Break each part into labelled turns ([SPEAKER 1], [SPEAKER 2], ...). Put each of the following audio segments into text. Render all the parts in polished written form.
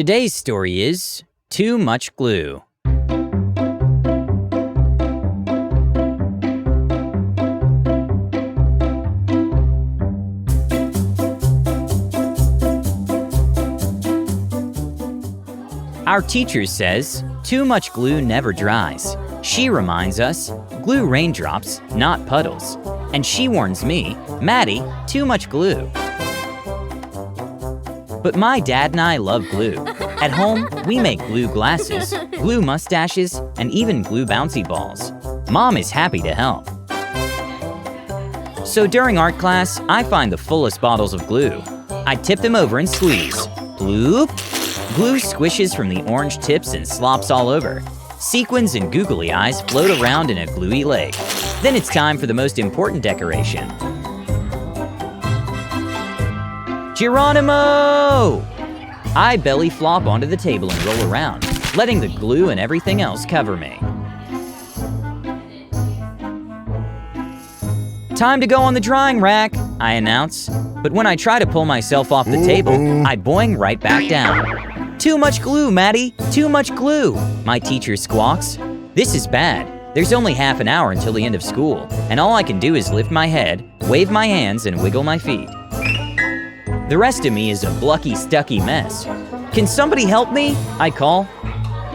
[SPEAKER 1] Today's story is Too Much Glue. Our teacher says, too much glue never dries. She reminds us, glue raindrops, not puddles. And she warns me, Matty, too much glue. But my dad and I love glue. At home, we make glue glasses, glue mustaches, and even glue bouncy balls. Mom is happy to help. So during art class, I find the fullest bottles of glue. I tip them over and squeeze. Bloop. Glue squishes from the orange tips and slops all over. Sequins and googly eyes float around in a gluey lake. Then it's time for the most important decoration. Geronimo! I belly flop onto the table and roll around, letting the glue and everything else cover me. Time to go on the drying rack, I announce. But when I try to pull myself off the table, I boing right back down. Too much glue, Matty, too much glue, my teacher squawks. This is bad. There's only half an hour until the end of school, and all I can do is lift my head, wave my hands, and wiggle my feet. The rest of me is a blucky, stucky mess. Can somebody help me? I call.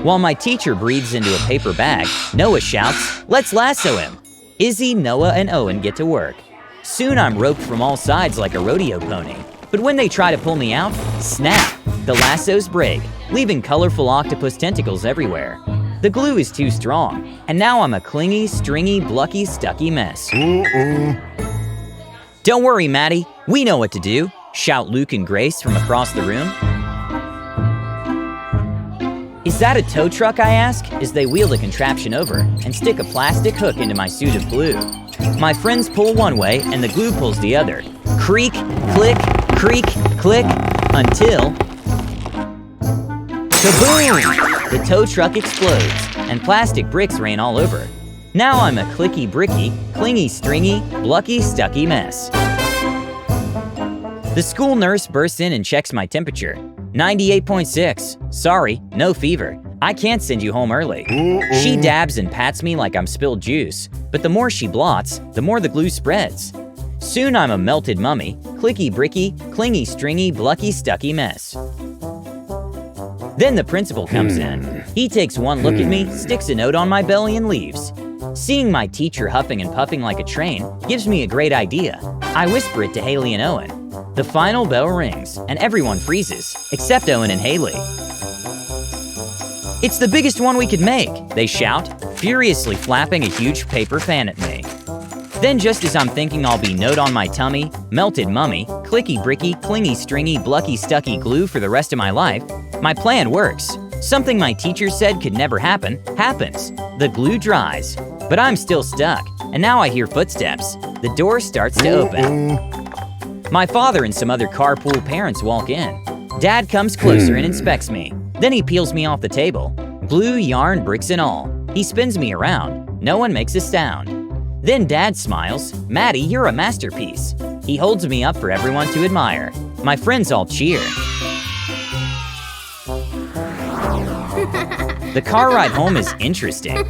[SPEAKER 1] While my teacher breathes into a paper bag, Noah shouts, let's lasso him. Izzy, Noah, and Owen get to work. Soon I'm roped from all sides like a rodeo pony. But when they try to pull me out, snap! The lassos break, leaving colorful octopus tentacles everywhere. The glue is too strong, and now I'm a clingy, stringy, blucky, stucky mess. Don't worry, Matty, we know what to do, shout Luke and Grace from across the room. Is that a tow truck, I ask, as they wheel the contraption over and stick a plastic hook into my suit of glue. My friends pull one way and the glue pulls the other. Creak, click, creak, click, until... Kaboom! The tow truck explodes, and plastic bricks rain all over. Now I'm a clicky bricky, clingy stringy, blucky stucky mess. The school nurse bursts in and checks my temperature. 98.6. Sorry, no fever. I can't send you home early. She dabs and pats me like I'm spilled juice, but the more she blots, the more the glue spreads. Soon I'm a melted mummy, clicky bricky, clingy stringy, blucky stucky mess. Then the principal comes in. He takes one look at me, sticks a note on my belly, and leaves. Seeing my teacher huffing and puffing like a train gives me a great idea. I whisper it to Haley and Owen. The final bell rings, and everyone freezes, except Owen and Haley. It's the biggest one we could make, they shout, furiously flapping a huge paper fan at me. Then just as I'm thinking I'll be note on my tummy, melted mummy, clicky bricky, clingy stringy, blucky stucky glue for the rest of my life, my plan works. Something my teacher said could never happen, happens. The glue dries. But I'm still stuck, and now I hear footsteps. The door starts to open. My father and some other carpool parents walk in. Dad comes closer and inspects me. Then he peels me off the table. Glue, yarn, bricks and all. He spins me around. No one makes a sound. Then Dad smiles. Matty, you're a masterpiece. He holds me up for everyone to admire. My friends all cheer. The car ride home is interesting.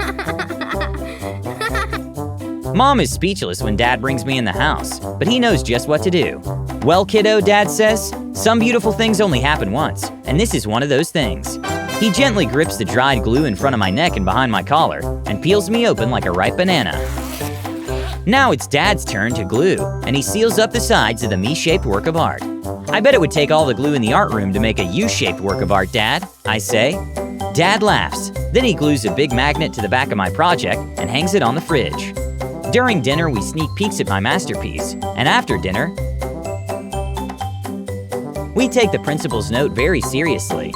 [SPEAKER 1] Mom is speechless when Dad brings me in the house, but he knows just what to do. Well, kiddo, Dad says, some beautiful things only happen once, and this is one of those things. He gently grips the dried glue in front of my neck and behind my collar, and peels me open like a ripe banana. Now it's Dad's turn to glue, and he seals up the sides of the me-shaped work of art. I bet it would take all the glue in the art room to make a U-shaped work of art, Dad, I say. Dad laughs. Then he glues a big magnet to the back of my project and hangs it on the fridge. During dinner, we sneak peeks at my masterpiece, and after dinner, we take the principal's note very seriously.